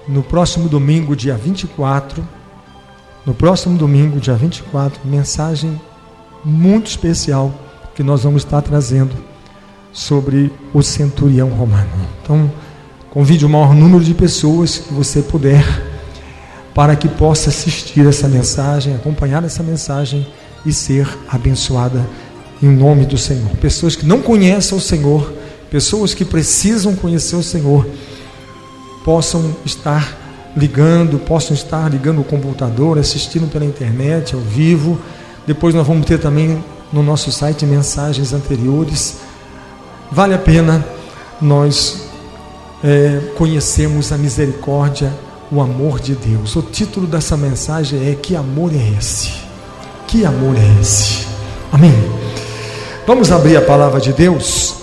no próximo domingo, dia 24, mensagem muito especial que nós vamos estar trazendo sobre o centurião romano. Então, convide o maior número de pessoas que você puder, para que possa assistir essa mensagem, acompanhar essa mensagem e ser abençoada em nome do Senhor. Pessoas que não conhecem o Senhor, pessoas que precisam conhecer o Senhor, possam estar ligando o computador, assistindo pela internet, ao vivo. Depois nós vamos ter também no nosso site mensagens anteriores. Vale a pena nós conhecermos a misericórdia, o amor de Deus. O título dessa mensagem é: que amor é esse? Que amor é esse? Amém? Vamos abrir a palavra de Deus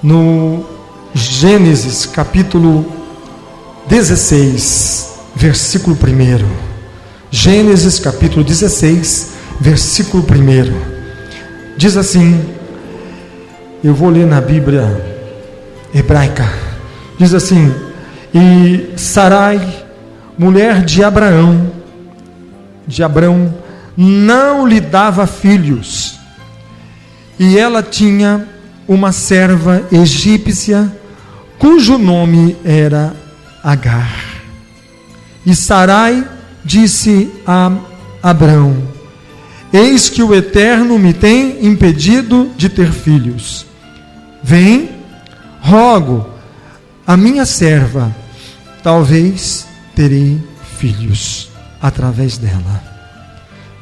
no Gênesis capítulo 16, versículo 1. Gênesis capítulo 16, versículo 1. Diz assim, eu vou ler na Bíblia hebraica. Diz assim: e Sarai, mulher de Abraão, não lhe dava filhos, e ela tinha uma serva egípcia, cujo nome era Agar. E Sarai disse a Abrão: eis que o Eterno me tem impedido de ter filhos. Vem, rogo a minha serva, talvez terei filhos através dela.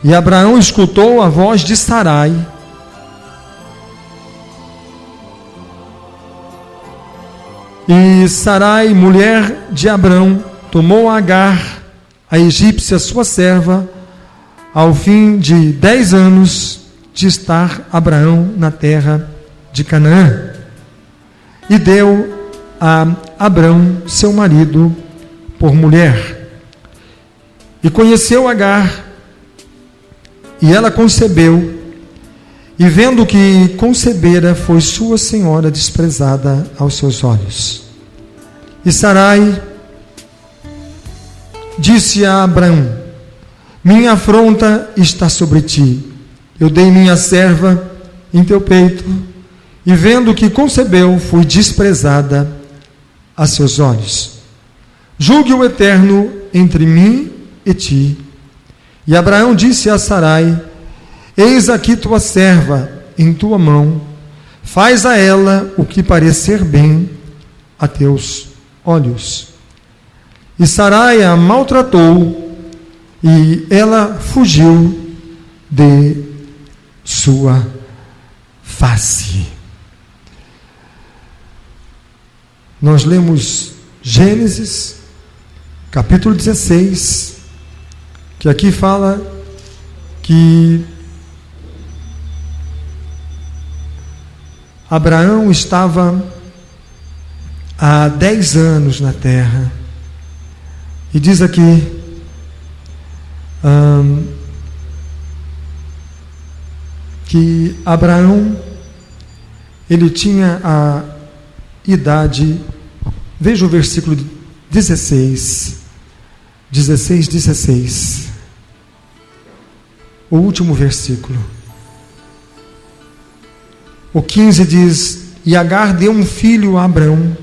E Abraão escutou a voz de Sarai, e Sarai, mulher de Abrão, tomou Agar, a egípcia, sua serva, ao fim de 10 anos de estar Abraão na terra de Canaã, e deu a Abrão, seu marido, por mulher. E conheceu Agar, e ela concebeu, e vendo que concebera, foi sua senhora desprezada aos seus olhos. E Sarai disse a Abrão: minha afronta está sobre ti, eu dei minha serva em teu peito, e vendo que concebeu, fui desprezada a seus olhos. Julgue o Eterno entre mim e ti. E Abraão disse a Sarai: eis aqui tua serva em tua mão, faz a ela o que parecer bem a teus olhos. E Sarai a maltratou, e ela fugiu de sua face. Nós lemos Gênesis capítulo 16, que aqui fala que Abraão estava há 10 anos na terra, e diz aqui que Abraão, ele tinha a idade, veja o versículo 16, o último versículo. O 15 diz: e Agar deu um filho a Abrão,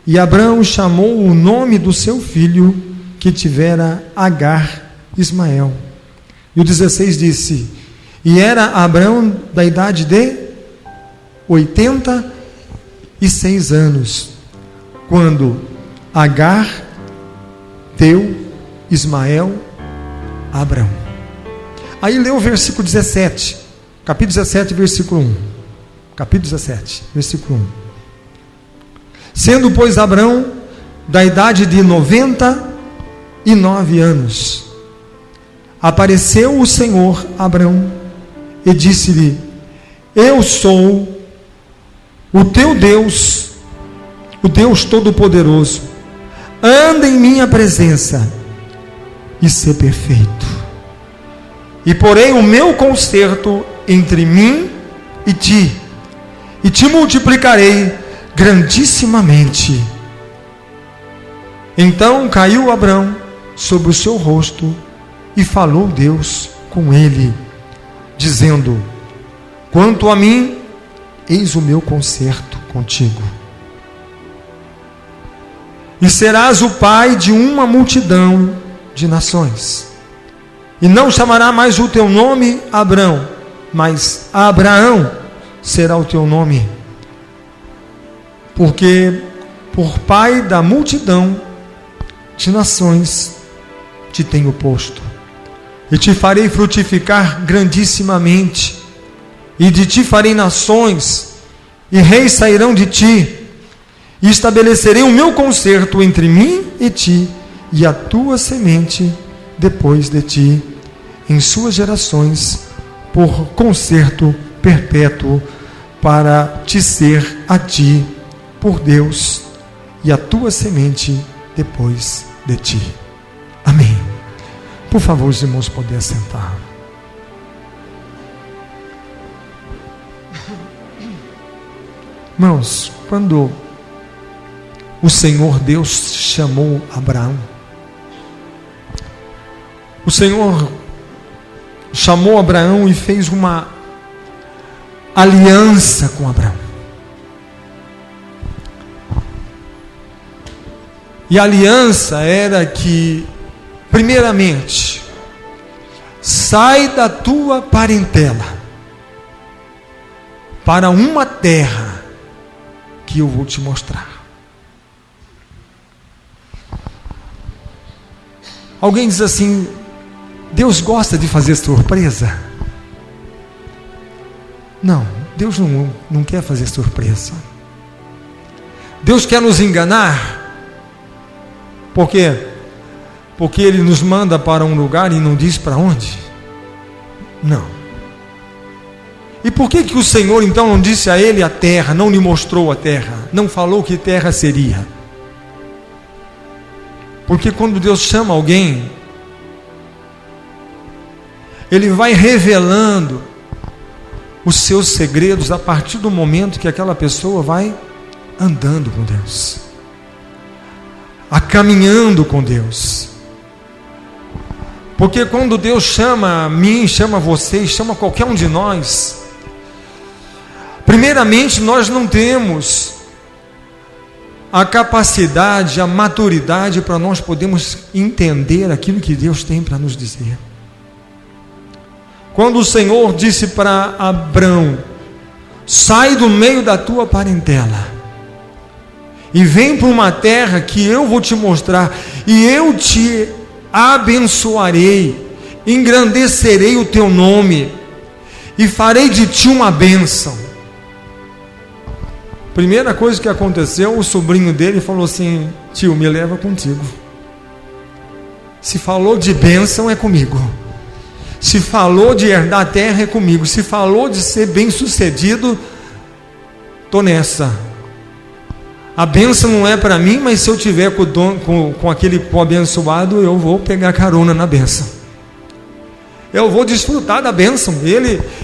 e Abrão chamou o nome do seu filho que tivera Agar, Ismael. E o 16 disse: e era Abrão da idade de 86 anos, quando Agar deu Ismael a Abrão. Aí lê o versículo 17, capítulo 17, versículo 1. Capítulo 17, versículo 1. Sendo, pois, Abrão da idade de 99 anos, apareceu o Senhor a Abrão e disse-lhe: eu sou o teu Deus, o Deus Todo-Poderoso. Anda em minha presença e ser perfeito, e porei o meu concerto entre mim e ti, e te multiplicarei grandissimamente. Então caiu Abrão sobre o seu rosto e falou Deus com ele, dizendo: quanto a mim, eis o meu concerto contigo, e serás o pai de uma multidão de nações, e não chamará mais o teu nome Abrão, mas Abraão será o teu nome, porque por pai da multidão de nações te tenho posto, e te farei frutificar grandissimamente, e de ti farei nações, e reis sairão de ti, e estabelecerei o meu concerto entre mim e ti, e a tua semente depois de ti, em suas gerações, por concerto perpétuo, para te ser a ti por Deus, e a tua semente depois de ti. Amém. Por favor, os irmãos, podem sentar. Irmãos, quando o Senhor Deus chamou Abraão, o Senhor chamou Abraão e fez uma aliança com Abraão. E a aliança era que, primeiramente, sai da tua parentela para uma terra que eu vou te mostrar. Alguém diz assim: Deus gosta de fazer surpresa? Não, Deus não quer fazer surpresa. Deus quer nos enganar. Por quê? Porque Ele nos manda para um lugar e não diz para onde? Não. E por que o Senhor então não disse a ele a terra, não lhe mostrou a terra, não falou que terra seria? Porque quando Deus chama alguém, Ele vai revelando os seus segredos a partir do momento que aquela pessoa vai andando com Deus, caminhando com Deus. Porque quando Deus chama a mim, chama vocês, chama qualquer um de nós, primeiramente nós não temos a capacidade, a maturidade para nós podermos entender aquilo que Deus tem para nos dizer. Quando o Senhor disse para Abrão: sai do meio da tua parentela e vem para uma terra que eu vou te mostrar, e eu te abençoarei, engrandecerei o teu nome e farei de ti uma bênção. Primeira coisa que aconteceu, o sobrinho dele falou assim: tio, me leva contigo. Se falou de bênção, é comigo. Se falou de herdar a terra, é comigo. Se falou de ser bem sucedido, estou nessa. A bênção não é para mim, mas se eu tiver com aquele abençoado, eu vou pegar carona na bênção. Eu vou desfrutar da bênção.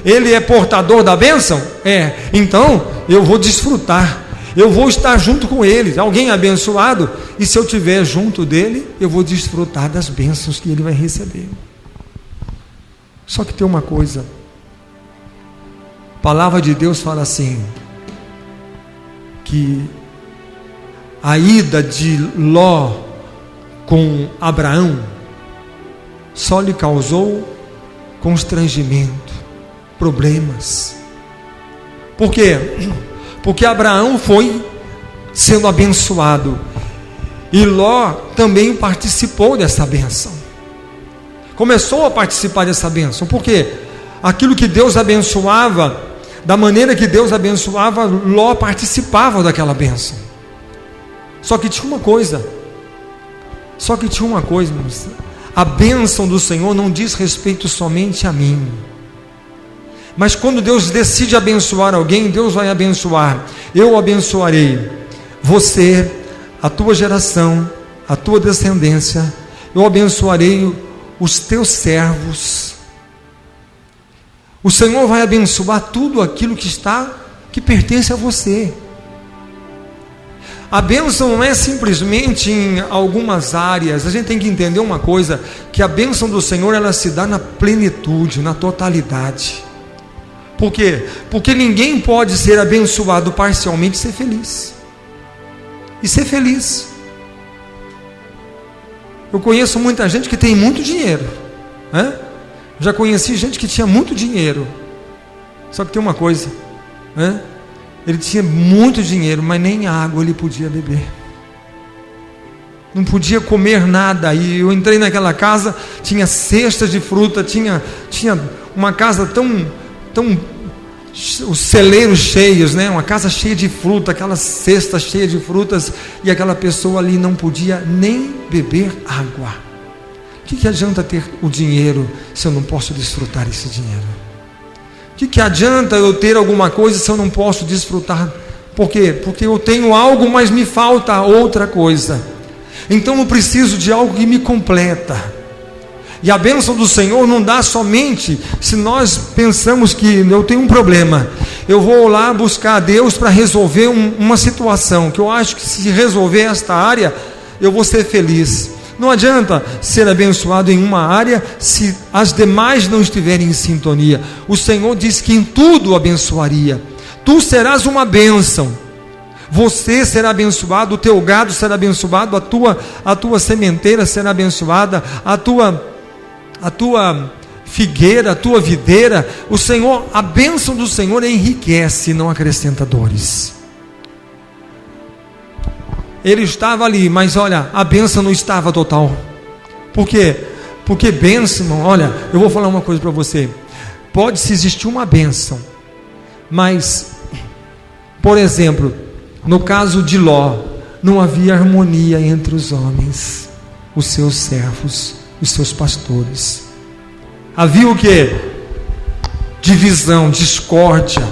Ele é portador da bênção? É. Então, eu vou desfrutar. Eu vou estar junto com ele. Alguém abençoado, e se eu estiver junto dele, eu vou desfrutar das bênçãos que ele vai receber. Só que tem uma coisa. A palavra de Deus fala assim, que a ida de Ló com Abraão só lhe causou constrangimento, problemas. Por quê? Porque Abraão foi sendo abençoado e Ló também participou dessa bênção. Começou a participar dessa bênção. Por quê? Aquilo que Deus abençoava, da maneira que Deus abençoava, Ló participava daquela bênção. Só que tinha uma coisa, irmãos. A bênção do Senhor não diz respeito somente a mim, mas quando Deus decide abençoar alguém, Deus vai abençoar. Eu abençoarei você, a tua geração, a tua descendência. Eu abençoarei os teus servos. O Senhor vai abençoar tudo aquilo que pertence a você. A bênção não é simplesmente em algumas áreas. A gente tem que entender uma coisa, que a bênção do Senhor, ela se dá na plenitude, na totalidade. Por quê? Porque ninguém pode ser abençoado parcialmente e ser feliz. E ser feliz. Eu conheço muita gente que tem muito dinheiro, né? Já conheci gente que tinha muito dinheiro. Só que tem uma coisa, né? Ele tinha muito dinheiro, mas nem água ele podia beber. Não podia comer nada. E eu entrei naquela casa, tinha cestas de fruta, tinha uma casa tão os celeiros cheios, né? Uma casa cheia de fruta, aquela cesta cheia de frutas, e aquela pessoa ali não podia nem beber água. O que adianta ter o dinheiro se eu não posso desfrutar esse dinheiro? O que adianta eu ter alguma coisa se eu não posso desfrutar? Por quê? Porque eu tenho algo, mas me falta outra coisa. Então eu preciso de algo que me completa. E a bênção do Senhor não dá somente se nós pensamos que eu tenho um problema, eu vou lá buscar a Deus para resolver uma situação, que eu acho que se resolver esta área, eu vou ser feliz. Não adianta ser abençoado em uma área se as demais não estiverem em sintonia. O Senhor diz que em tudo abençoaria. Tu serás uma bênção. Você será abençoado, o teu gado será abençoado, a tua sementeira será abençoada, a tua figueira, a tua videira. O Senhor, a bênção do Senhor enriquece, não acrescenta dores. Ele estava ali, mas olha, a bênção não estava total. Por quê? Porque bênção, irmão, olha, eu vou falar uma coisa para você. Pode-se existir uma bênção, mas, por exemplo, no caso de Ló, não havia harmonia entre os homens, os seus servos, os seus pastores. Havia o quê? Divisão, discórdia.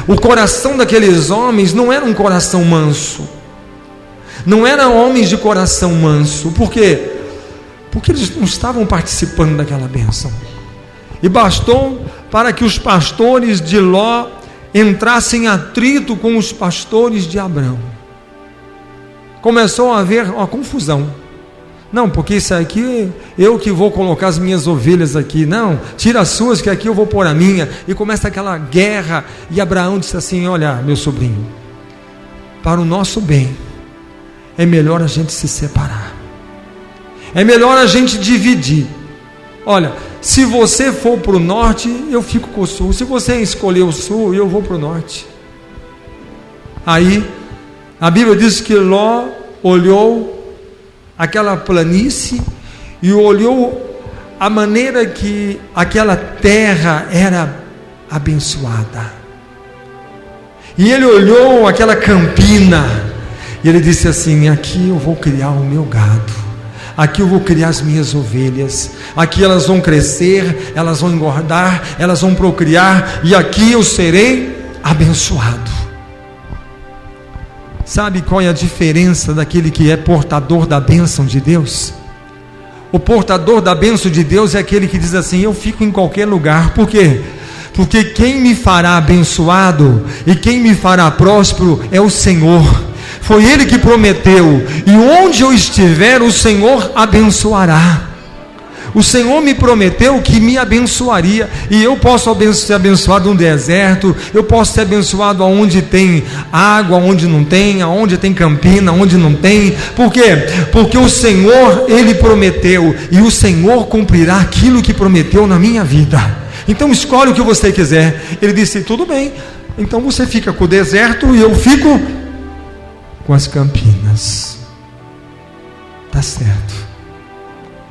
O coração daqueles homens não era um coração manso. Não eram homens de coração manso. Por quê? Porque eles não estavam participando daquela bênção. E bastou para que os pastores de Ló entrassem em atrito com os pastores de Abrão. Começou a haver uma confusão. Não, porque isso aqui, eu que vou colocar as minhas ovelhas aqui. Não, tira as suas que aqui eu vou pôr a minha. E começa aquela guerra. E Abraão disse assim: olha, meu sobrinho, para o nosso bem, é melhor a gente se separar. É melhor a gente dividir. Olha, se você for para o norte, eu fico com o sul. Se você escolher o sul, eu vou para o norte. Aí, a Bíblia diz que Ló olhou aquela planície e olhou a maneira que aquela terra era abençoada. E ele olhou aquela campina e ele disse assim: aqui eu vou criar o meu gado, aqui eu vou criar as minhas ovelhas, aqui elas vão crescer, elas vão engordar, elas vão procriar, e aqui eu serei abençoado. Sabe qual é a diferença daquele que é portador da bênção de Deus? O portador da bênção de Deus é aquele que diz assim: eu fico em qualquer lugar. Por quê? Porque quem me fará abençoado e quem me fará próspero é o Senhor. Foi Ele que prometeu: e onde eu estiver, o Senhor abençoará. O Senhor me prometeu que me abençoaria, e eu posso ser abençoado no deserto, eu posso ser abençoado onde tem água, onde não tem, onde tem campina, onde não tem. Por quê? Porque o Senhor, Ele prometeu, e o Senhor cumprirá aquilo que prometeu na minha vida. Então escolhe o que você quiser. Ele disse: tudo bem, então você fica com o deserto e eu fico com as campinas. Tá certo.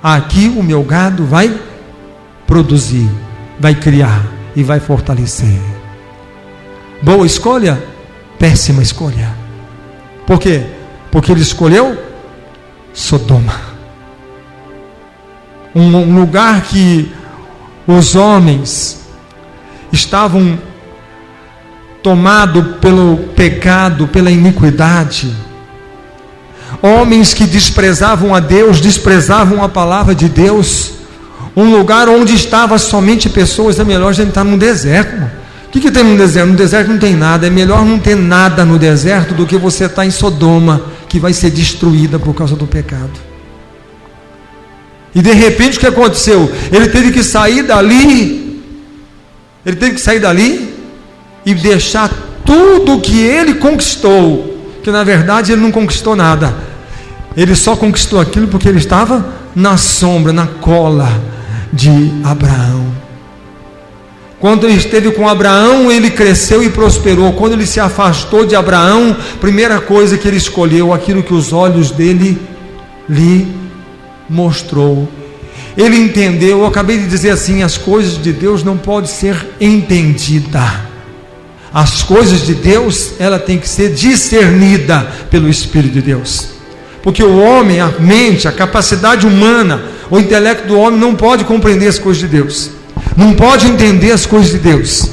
Aqui o meu gado vai produzir, vai criar e vai fortalecer. Boa escolha? Péssima escolha. Por quê? Porque ele escolheu Sodoma, um lugar que os homens estavam tomados pelo pecado, pela iniquidade. Homens que desprezavam a Deus, desprezavam a palavra de Deus. Um lugar onde estavam somente pessoas. É melhor a gente estar num deserto, irmão. O que tem no deserto? No deserto não tem nada. É melhor não ter nada no deserto do que você estar em Sodoma, que vai ser destruída por causa do pecado. E de repente o que aconteceu? Ele teve que sair dali. Ele teve que sair dali e deixar tudo que ele conquistou. Que na verdade ele não conquistou nada. Ele só conquistou aquilo porque ele estava na sombra, na cola de Abraão. Quando ele esteve com Abraão, ele cresceu e prosperou. Quando ele se afastou de Abraão, primeira coisa que ele escolheu, aquilo que os olhos dele lhe mostrou. Ele entendeu, eu acabei de dizer assim, as coisas de Deus não podem ser entendidas. As coisas de Deus, ela tem que ser discernida pelo Espírito de Deus. Porque o homem, a mente, a capacidade humana, o intelecto do homem não pode compreender as coisas de Deus. Não pode entender as coisas de Deus.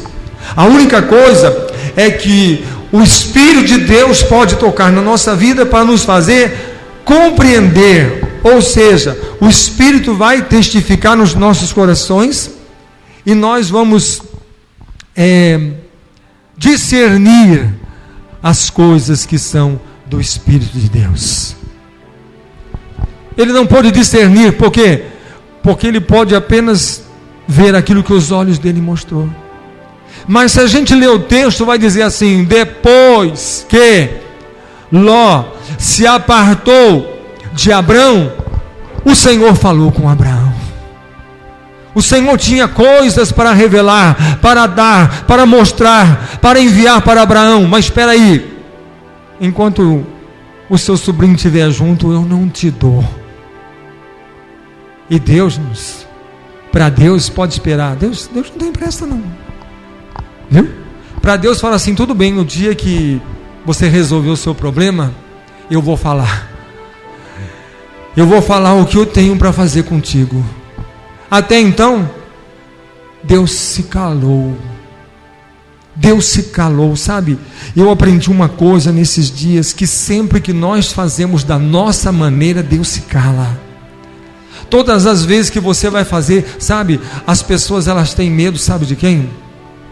A única coisa é que o Espírito de Deus pode tocar na nossa vida para nos fazer compreender. Ou seja, o Espírito vai testificar nos nossos corações e nós vamos discernir as coisas que são do Espírito de Deus. Ele não pode discernir, por quê? Porque ele pode apenas ver aquilo que os olhos dele mostrou. Mas se a gente ler o texto, vai dizer assim: depois que Ló se apartou de Abrão, o Senhor falou com Abraão. O Senhor tinha coisas para revelar, para dar, para mostrar, para enviar para Abraão. Mas espera aí, enquanto o seu sobrinho estiver junto, eu não te dou. E Deus, para Deus pode esperar. Deus não tem pressa não, viu? Para Deus fala assim: tudo bem, no dia que você resolver o seu problema, eu vou falar. Eu vou falar o que eu tenho para fazer contigo. Até então, Deus se calou. Deus se calou, sabe? Eu aprendi uma coisa nesses dias, que sempre que nós fazemos da nossa maneira, Deus se cala. Todas as vezes que você vai fazer, sabe, as pessoas elas têm medo, sabe de quem?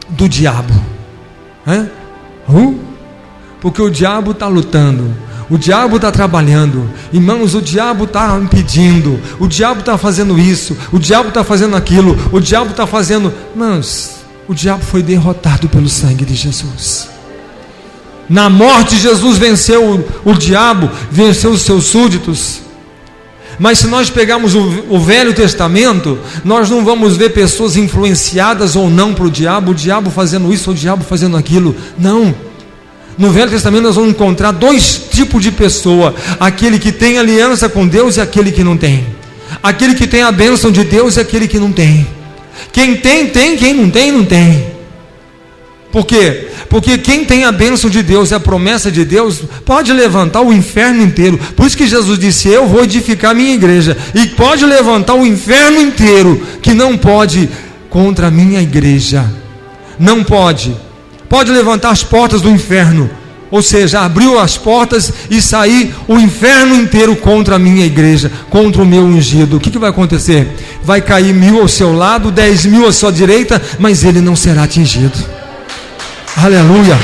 Do diabo. Porque o diabo está lutando, o diabo está trabalhando, irmãos, o diabo está impedindo, o diabo está fazendo isso, o diabo está fazendo aquilo, o diabo está fazendo. Mas o diabo foi derrotado pelo sangue de Jesus. Na morte, Jesus venceu o diabo, venceu os seus súditos. Mas se nós pegarmos o Velho Testamento, nós não vamos ver pessoas influenciadas ou não para o diabo fazendo isso ou o diabo fazendo aquilo. Não. No Velho Testamento nós vamos encontrar dois tipos de pessoa: aquele que tem aliança com Deus e aquele que não tem. Aquele que tem a bênção de Deus e aquele que não tem. Quem tem, tem; quem não tem, não tem. Por quê? Porque quem tem a bênção de Deus e a promessa de Deus pode levantar o inferno inteiro. Por isso que Jesus disse: eu vou edificar minha igreja. E pode levantar o inferno inteiro, que não pode contra a minha igreja. Não pode. Pode levantar as portas do inferno, ou seja, abriu as portas e sair o inferno inteiro contra a minha igreja, contra o meu ungido. O que vai acontecer? Vai cair 1000 ao seu lado, 10.000 à sua direita, mas ele não será atingido. Aleluia.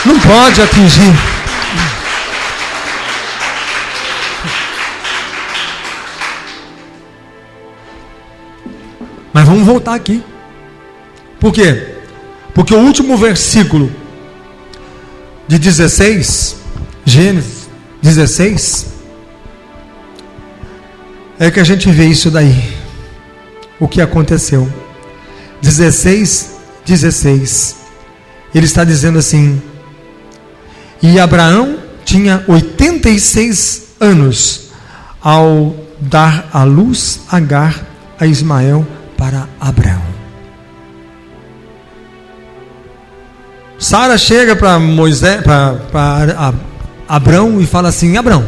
Não pode atingir. Mas vamos voltar aqui. Por quê? Porque o último versículo de 16, Gênesis 16, é que a gente vê isso daí. O que aconteceu? 16. Ele está dizendo assim: e Abraão tinha 86 anos ao dar à luz Agar a Ismael para Abraão. Sara chega para Moisés, para Abraão, e fala assim: Abraão,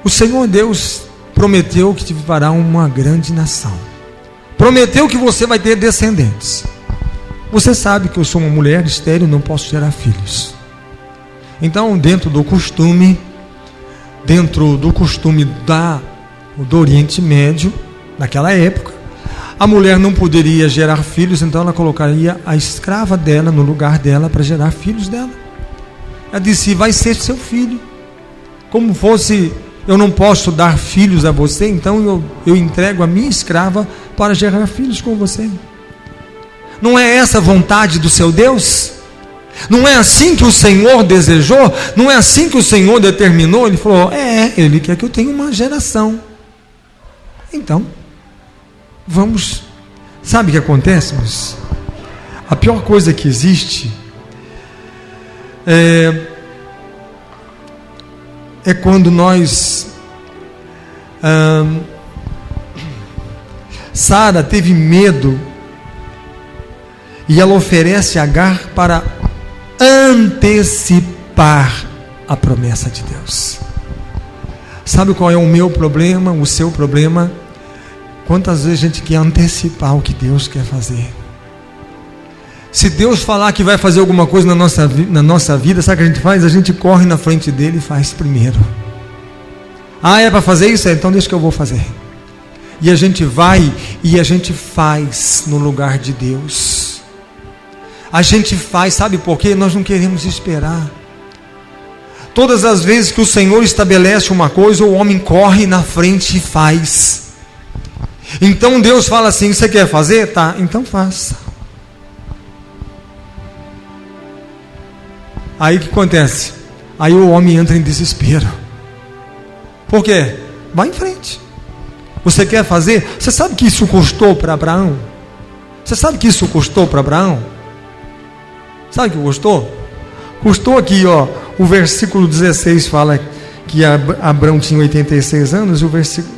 o Senhor Deus prometeu que te fará uma grande nação, prometeu que você vai ter descendentes. Você sabe que eu sou uma mulher estéril, não posso gerar filhos. Então, dentro do costume do Oriente Médio, naquela época, A mulher não poderia gerar filhos, então ela colocaria a escrava dela no lugar dela para gerar filhos dela. Ela disse: vai ser seu filho. Como fosse, eu não posso dar filhos a você, então eu entrego a minha escrava para gerar filhos com você. Não é essa a vontade do seu Deus? Não é assim que o Senhor desejou? Não é assim que o Senhor determinou? Ele falou: Ele quer que eu tenha uma geração. Então, vamos. Sabe o que acontece, meus? A pior coisa que existe é quando nós... Sara teve medo e ela oferece Agar para antecipar a promessa de Deus. Sabe qual é o meu problema, o seu problema? Quantas vezes a gente quer antecipar o que Deus quer fazer? Se Deus falar que vai fazer alguma coisa na nossa vida, sabe o que a gente faz? A gente corre na frente dele e faz primeiro. É para fazer isso? Então deixa que eu vou fazer. E a gente vai e a gente faz no lugar de Deus. A gente faz, sabe por quê? Nós não queremos esperar. Todas as vezes que o Senhor estabelece uma coisa, o homem corre na frente e faz. Então Deus fala assim: você quer fazer? Tá, então faça. Aí o que acontece? Aí o homem entra em desespero. Por quê? Vai em frente. Você quer fazer? Você sabe que isso custou para Abraão? Você sabe que isso custou para Abraão? Sabe o que custou? Custou aqui, o versículo 16 fala que Abraão tinha 86 anos, e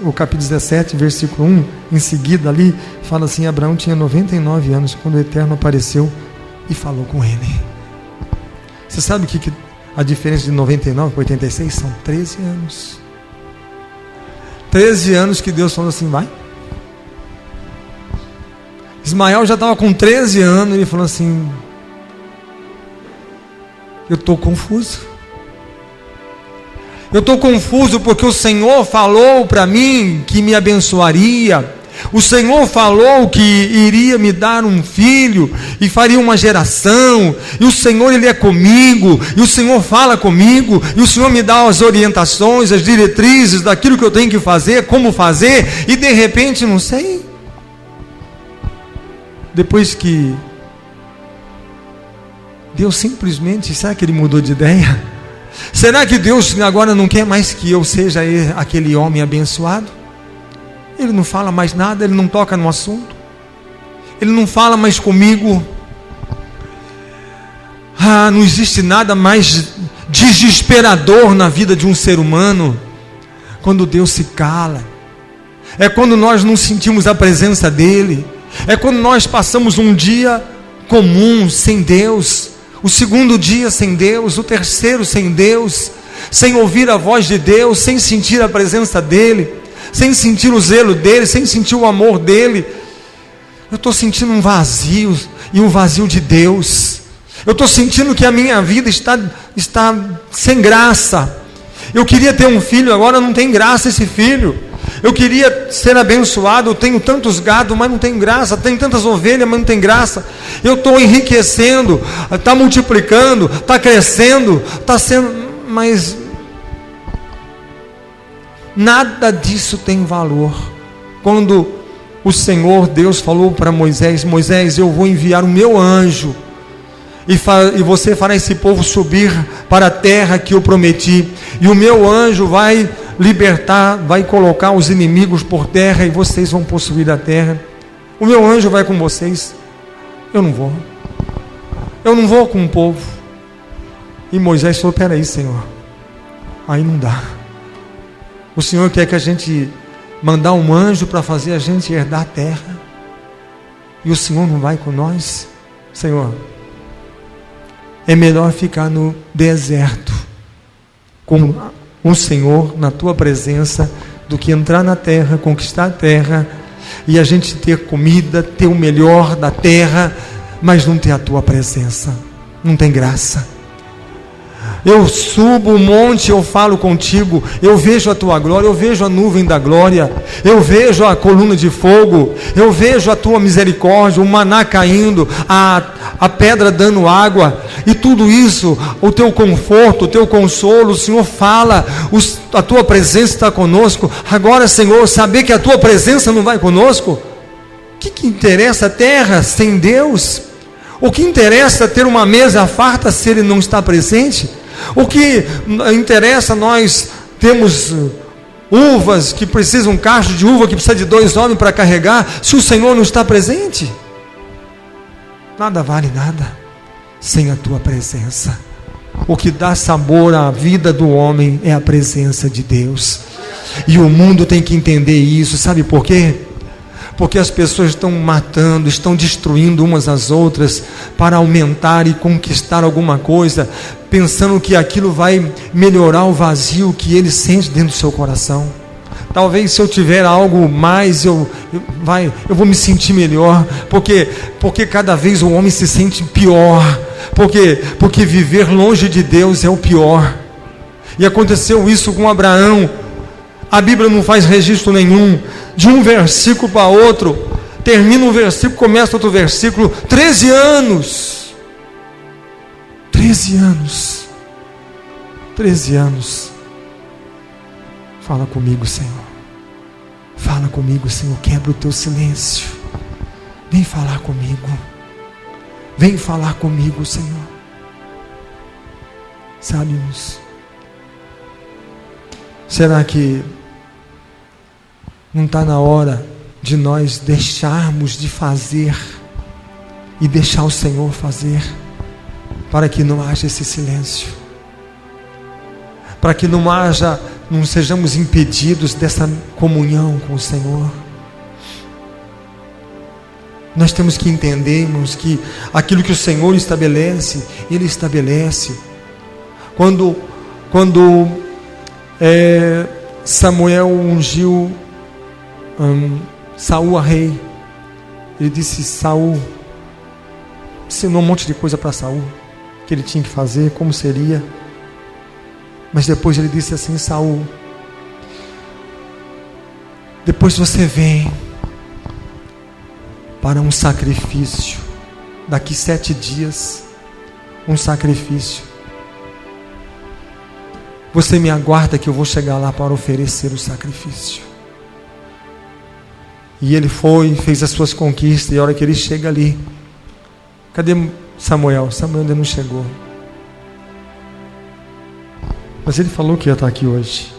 o capítulo 17, versículo 1, em seguida ali, fala assim: Abraão tinha 99 anos, quando o Eterno apareceu e falou com ele. Você sabe que a diferença de 99 para 86 são 13 anos. 13 anos que Deus falou assim: vai. Ismael já estava com 13 anos, e ele falou assim: eu estou confuso. Eu estou confuso porque o Senhor falou para mim que me abençoaria. O Senhor falou que iria me dar um filho e faria uma geração. E o Senhor, Ele é comigo. E o Senhor fala comigo. E o Senhor me dá as orientações, as diretrizes daquilo que eu tenho que fazer, como fazer. E de repente, não sei. Depois que Deus simplesmente, será que Ele mudou de ideia? Será que Deus agora não quer mais que eu seja aquele homem abençoado? Ele não fala mais nada, Ele não toca no assunto, Ele não fala mais comigo. Não existe nada mais desesperador na vida de um ser humano quando Deus se cala. É quando nós não sentimos a presença dEle. É quando nós passamos um dia comum sem Deus, o segundo dia sem Deus, o terceiro sem Deus, sem ouvir a voz de Deus, sem sentir a presença dEle, sem sentir o zelo dEle, sem sentir o amor dEle. Eu estou sentindo um vazio, e um vazio de Deus. Eu estou sentindo que a minha vida está sem graça. Eu queria ter um filho, agora não tem graça esse filho. Eu queria ser abençoado, eu tenho tantos gados, mas não tem graça. Tenho tantas ovelhas, mas não tem graça. Eu estou enriquecendo, está multiplicando, está crescendo, está sendo, mas nada disso tem valor. Quando o Senhor Deus falou para Moisés: Moisés, eu vou enviar o meu anjo, e você fará esse povo subir para a terra que eu prometi, e o meu anjo vai libertar, vai colocar os inimigos por terra, e vocês vão possuir a terra. O meu anjo vai com vocês. Eu não vou com o povo. E Moisés falou: peraí, Senhor, aí não dá. O Senhor quer que a gente mandar um anjo para fazer a gente herdar a terra, e o Senhor não vai com nós? Senhor, é melhor ficar no deserto com o Senhor na tua presença do que entrar na terra, conquistar a terra, e a gente ter comida, ter o melhor da terra, mas não ter a tua presença. Não tem graça. Eu subo o monte, eu falo contigo, eu vejo a tua glória, eu vejo a nuvem da glória, eu vejo a coluna de fogo, eu vejo a tua misericórdia, o maná caindo, a pedra dando água, e tudo isso, o teu conforto, o teu consolo, o Senhor fala, a tua presença está conosco. Agora, Senhor, saber que a tua presença não vai conosco, o que interessa a terra sem Deus? O que interessa ter uma mesa farta se Ele não está presente? O que interessa nós temos uvas que precisam, um cacho de uva que precisa de 2 homens para carregar, se o Senhor não está presente? Nada vale nada sem a tua presença. O que dá sabor à vida do homem é a presença de Deus, e o mundo tem que entender isso. Sabe por quê? Porque as pessoas estão matando, estão destruindo umas às outras para aumentar e conquistar alguma coisa, pensando que aquilo vai melhorar o vazio que ele sente dentro do seu coração. Talvez se eu tiver algo mais, eu vou me sentir melhor, porque cada vez o homem se sente pior, porque viver longe de Deus é o pior. E aconteceu isso com Abraão. A Bíblia não faz registro nenhum, de um versículo para outro, termina um versículo, começa outro versículo, 13 anos, 13 anos, 13 anos, fala comigo, Senhor, fala comigo, Senhor, quebra o teu silêncio, vem falar comigo, Senhor, sabe-nos, será que não está na hora de nós deixarmos de fazer e deixar o Senhor fazer, para que não haja esse silêncio, para que não sejamos impedidos dessa comunhão com o Senhor? Nós temos que entendermos que aquilo que o Senhor estabelece, Ele estabelece. Quando Samuel ungiu Saul a rei, ele disse, Saul, ensinou um monte de coisa para Saul, que ele tinha que fazer, como seria, mas depois ele disse assim, Saul, depois você vem para um sacrifício, daqui 7 dias, um sacrifício, você me aguarda que eu vou chegar lá para oferecer o sacrifício. E ele foi, fez as suas conquistas, e a hora que ele chega ali, cadê Samuel? Samuel ainda não chegou, mas ele falou que ia estar aqui hoje,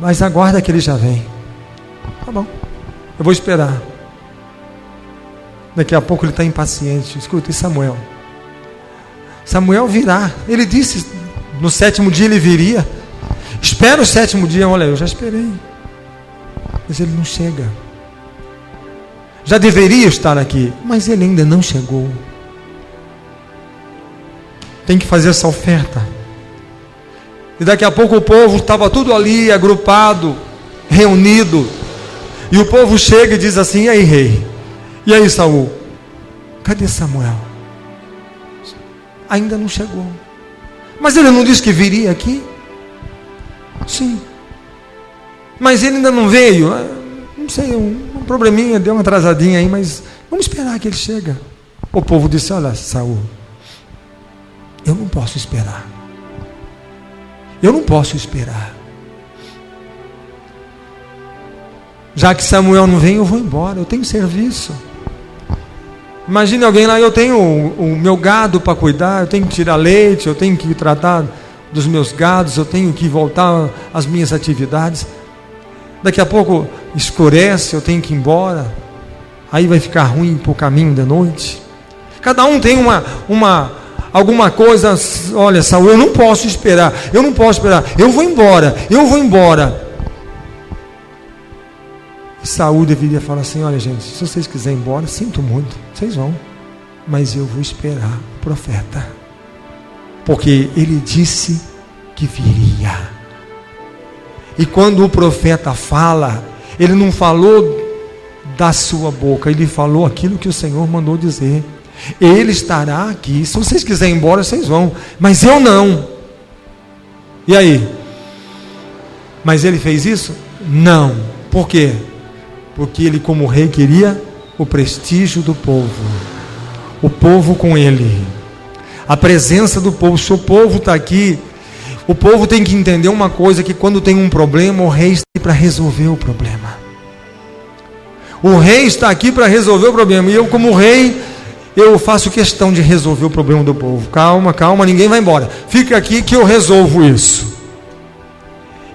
mas aguarda que ele já vem. Tá bom, eu vou esperar. Daqui a pouco ele está impaciente. Escuta, e Samuel virá, ele disse, no 7º dia ele viria, espera o 7º dia. Olha, eu já esperei, mas ele não chega. Já deveria estar aqui, mas ele ainda não chegou. Tem que fazer essa oferta. E daqui a pouco o povo estava tudo ali, agrupado, reunido, e o povo chega e diz assim, e aí, rei? E aí, Saul? Cadê Samuel? Ainda não chegou. Mas ele não disse que viria aqui? Sim, mas ele ainda não veio. Não sei, um probleminha, deu uma atrasadinha aí, mas vamos esperar que ele chega. O povo disse, olha, Saul, eu não posso esperar. Já que Samuel não vem, eu vou embora, eu tenho serviço. Imagine alguém lá, eu tenho o meu gado para cuidar, eu tenho que tirar leite, eu tenho que tratar dos meus gados, eu tenho que voltar às minhas atividades. Daqui a pouco escurece, eu tenho que ir embora, aí vai ficar ruim para o caminho da noite. Cada um tem alguma coisa. Olha, Saul, eu não posso esperar, eu vou embora. E Saul deveria falar assim, olha gente, se vocês quiserem ir embora, sinto muito, vocês vão, mas eu vou esperar o profeta, porque ele disse que viria. E quando o profeta fala, ele não falou da sua boca, ele falou aquilo que o Senhor mandou dizer. Ele estará aqui. Se vocês quiserem ir embora, vocês vão, mas eu não. E aí? Mas ele fez isso? Não. Por quê? Porque ele, como rei, queria o prestígio do povo, o povo com ele, a presença do povo. Se o povo está aqui, o povo tem que entender uma coisa, que quando tem um problema, o rei está aqui para resolver o problema. O rei está aqui para resolver o problema, e eu, como rei, eu faço questão de resolver o problema do povo. Calma, calma, ninguém vai embora, fica aqui que eu resolvo isso.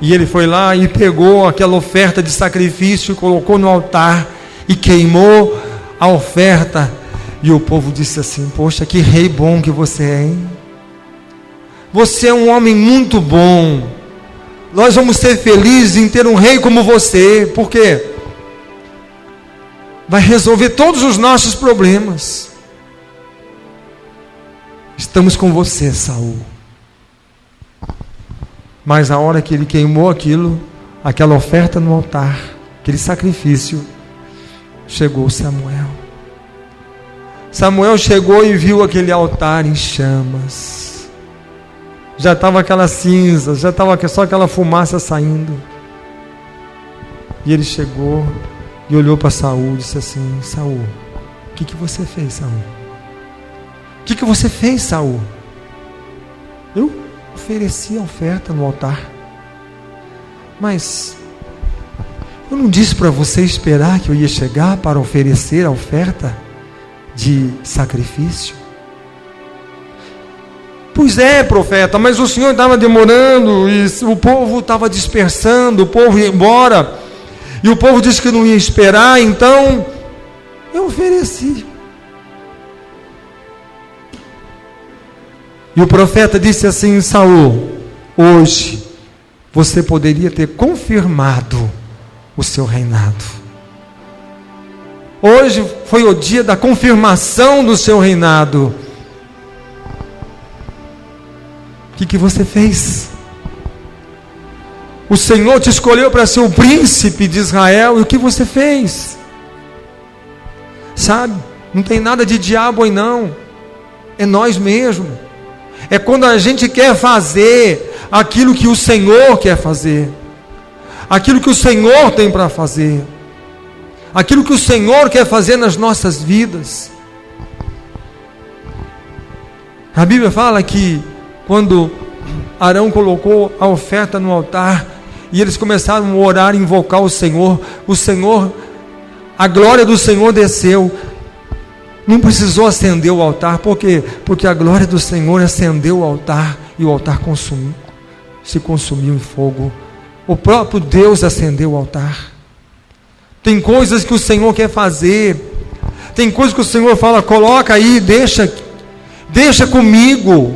E ele foi lá e pegou aquela oferta de sacrifício, colocou no altar e queimou a oferta. E o povo disse assim: poxa, que rei bom que você é, hein? Você é um homem muito bom. Nós vamos ser felizes em ter um rei como você. Por quê? Vai resolver todos os nossos problemas. Estamos com você, Saul. Mas a hora que ele queimou aquela oferta no altar, aquele sacrifício, chegou Samuel. Samuel chegou e viu aquele altar em chamas. Já estava aquela cinza, já estava só aquela fumaça saindo. E ele chegou e olhou para Saul e disse assim: Saul, o que você fez, Saul? O que você fez, Saul? Eu ofereci a oferta no altar, mas eu não disse para você esperar que eu ia chegar para oferecer a oferta de sacrifício? Pois é, profeta, mas o Senhor estava demorando, e o povo estava dispersando, o povo ia embora, e o povo disse que não ia esperar, então eu ofereci. E o profeta disse assim: Saul, hoje você poderia ter confirmado o seu reinado. Hoje foi o dia da confirmação do seu reinado. O que você fez? O Senhor te escolheu para ser o príncipe de Israel, e o que você fez? Sabe, não tem nada de diabo aí não, é nós mesmos. É quando a gente quer fazer aquilo que o Senhor quer fazer, aquilo que o Senhor tem para fazer, aquilo que o Senhor quer fazer nas nossas vidas. A Bíblia fala que quando Arão colocou a oferta no altar e eles começaram a orar e invocar o Senhor, a glória do Senhor desceu. Não precisou acender o altar. Por quê? Porque a glória do Senhor acendeu o altar, e o altar se consumiu em fogo. O próprio Deus acendeu o altar. Tem coisas que o Senhor quer fazer, tem coisas que o Senhor fala: coloca aí, deixa comigo,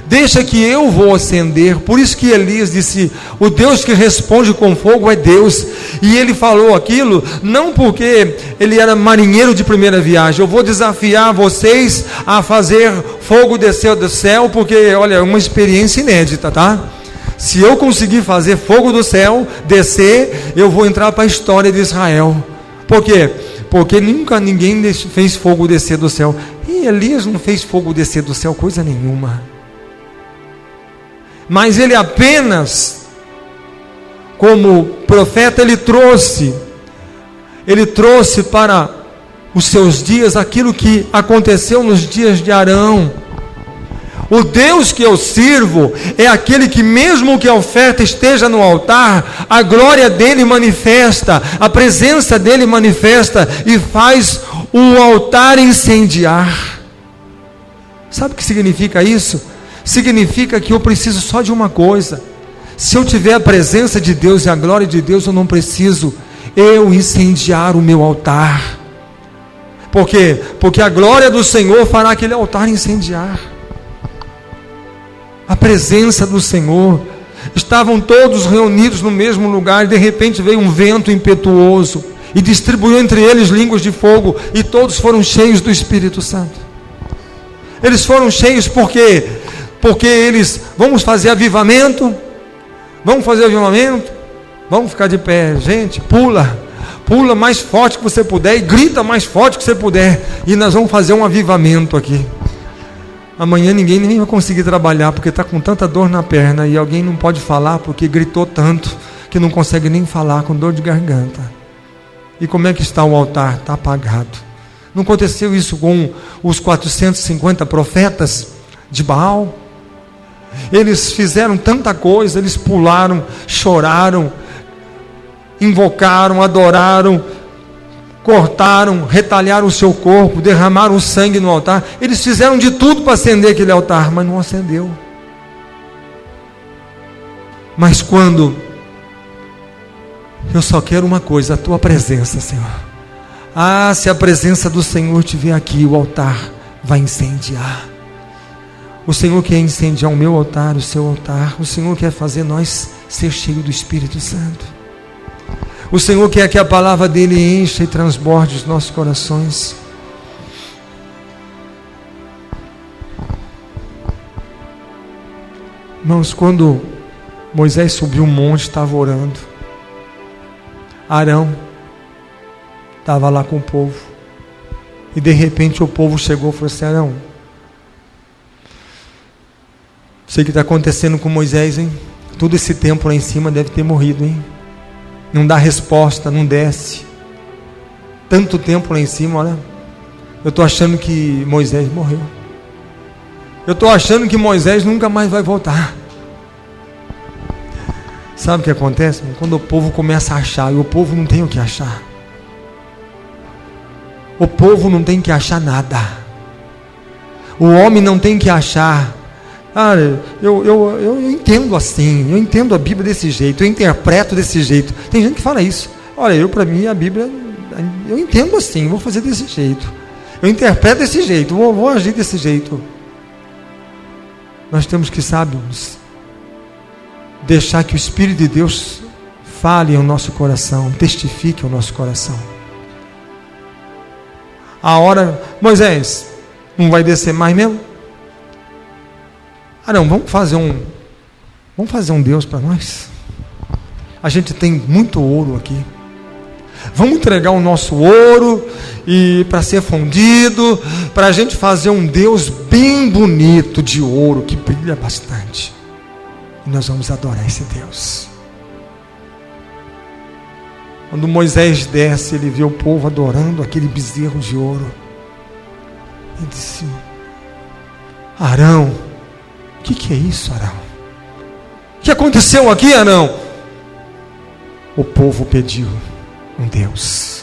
deixa que eu vou acender. Por isso que Elias disse: o Deus que responde com fogo é Deus. E ele falou aquilo não porque ele era marinheiro de primeira viagem: eu vou desafiar vocês a fazer fogo descer do céu, porque olha, é uma experiência inédita, tá? Se eu conseguir fazer fogo do céu descer, eu vou entrar para a história de Israel. Por quê? Porque nunca ninguém fez fogo descer do céu. E Elias não fez fogo descer do céu coisa nenhuma. Mas ele apenas, como profeta, ele trouxe para os seus dias aquilo que aconteceu nos dias de Arão. O Deus que eu sirvo é aquele que, mesmo que a oferta esteja no altar, a glória dele manifesta, a presença dele manifesta e faz o altar incendiar. Sabe o que significa isso? Significa que eu preciso só de uma coisa: se eu tiver a presença de Deus e a glória de Deus, eu não preciso eu incendiar o meu altar. Por quê? Porque a glória do Senhor fará aquele altar incendiar. A presença do Senhor. Estavam todos reunidos no mesmo lugar, e de repente veio um vento impetuoso e distribuiu entre eles línguas de fogo, e todos foram cheios do Espírito Santo. Eles foram cheios por quê? Porque eles: vamos fazer avivamento? Vamos fazer avivamento? Vamos ficar de pé, gente, pula pula mais forte que você puder e grita mais forte que você puder, e nós vamos fazer um avivamento aqui. Amanhã ninguém nem vai conseguir trabalhar porque está com tanta dor na perna, e alguém não pode falar porque gritou tanto que não consegue nem falar, com dor de garganta. E como é que está o altar? Está apagado. Não aconteceu isso com os 450 profetas de Baal? Eles fizeram tanta coisa, eles pularam, choraram, invocaram, adoraram, cortaram, retalharam o seu corpo, derramaram o sangue no altar. Eles fizeram de tudo para acender aquele altar, mas não acendeu. Mas quando eu só quero uma coisa, a tua presença, Senhor. Ah, se a presença do Senhor estiver aqui, o altar vai incendiar. O Senhor quer incendiar o meu altar, o seu altar. O Senhor quer fazer nós ser cheios do Espírito Santo. O Senhor quer que a palavra dele encha e transborde os nossos corações. Irmãos, quando Moisés subiu o monte, estava orando, Arão estava lá com o povo, e de repente o povo chegou e falou assim: Arão, sei o que está acontecendo com Moisés, hein? Todo esse tempo lá em cima deve ter morrido, hein? Não dá resposta, não desce. Tanto tempo lá em cima, olha. Eu estou achando que Moisés morreu. Eu estou achando que Moisés nunca mais vai voltar. Sabe o que acontece? Quando o povo começa a achar, e o povo não tem o que achar. O povo não tem que achar nada. O homem não tem que achar. Cara, eu entendo assim, eu entendo a Bíblia desse jeito, eu interpreto desse jeito. Tem gente que fala isso. Olha, para mim a Bíblia, eu entendo assim, vou fazer desse jeito. Eu interpreto desse jeito, vou agir desse jeito. Nós temos que, sábios, deixar que o Espírito de Deus fale ao nosso coração, testifique ao nosso coração. A hora, Moisés, não vai descer mais mesmo? Não, vamos fazer um Deus para nós. A gente tem muito ouro aqui. Vamos entregar o nosso ouro e para ser fundido, para a gente fazer um Deus bem bonito de ouro que brilha bastante. E nós vamos adorar esse Deus. Quando Moisés desce, ele vê o povo adorando aquele bezerro de ouro. Ele disse: Arão, o que é isso, Arão? O que aconteceu aqui, Arão? O povo pediu um Deus.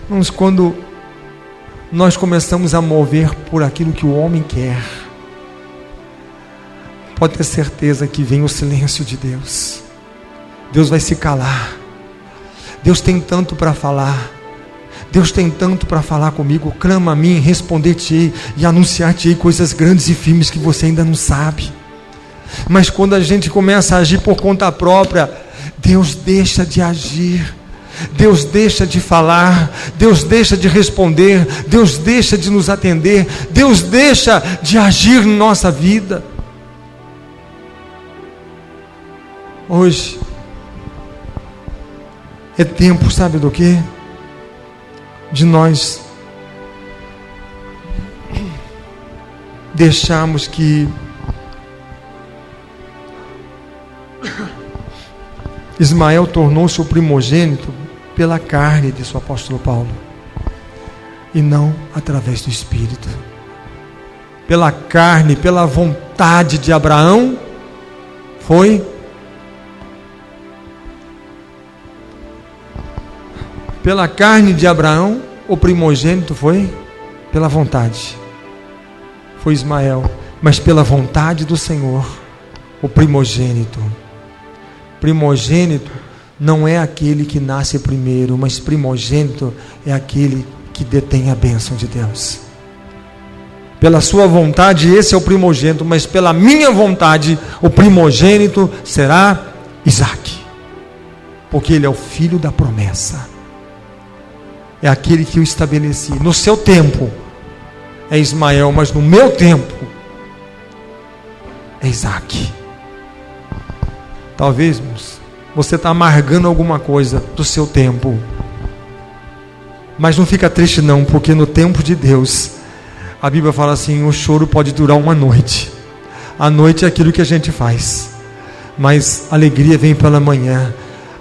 Mas quando nós começamos a mover por aquilo que o homem quer, pode ter certeza que vem o silêncio de Deus. Deus vai se calar. Deus tem tanto para falar. Deus tem tanto para falar comigo. Clama a mim, responder-te-ei e anunciar-te-ei coisas grandes e firmes que você ainda não sabe. Mas quando a gente começa a agir por conta própria, Deus deixa de agir. Deus deixa de falar. Deus deixa de responder. Deus deixa de nos atender. Deus deixa de agir em nossa vida. Hoje é tempo, sabe do quê? De nós deixarmos que Ismael tornou-se o primogênito pela carne, disse o apóstolo Paulo, e não através do Espírito. Pela carne, pela vontade de Abraão, foi pela carne de Abraão, o primogênito foi pela vontade. Foi Ismael, mas pela vontade do Senhor, o primogênito. Primogênito não é aquele que nasce primeiro, mas primogênito é aquele que detém a bênção de Deus. Pela sua vontade, esse é o primogênito, mas pela minha vontade, o primogênito será Isaque, porque ele é o filho da promessa. É aquele que eu estabeleci. No seu tempo é Ismael, mas no meu tempo é Isaque. Talvez, você está amargando alguma coisa do seu tempo. Mas não fica triste não, porque no tempo de Deus, a Bíblia fala assim, o choro pode durar uma noite. A noite é aquilo que a gente faz, mas a alegria vem pela manhã.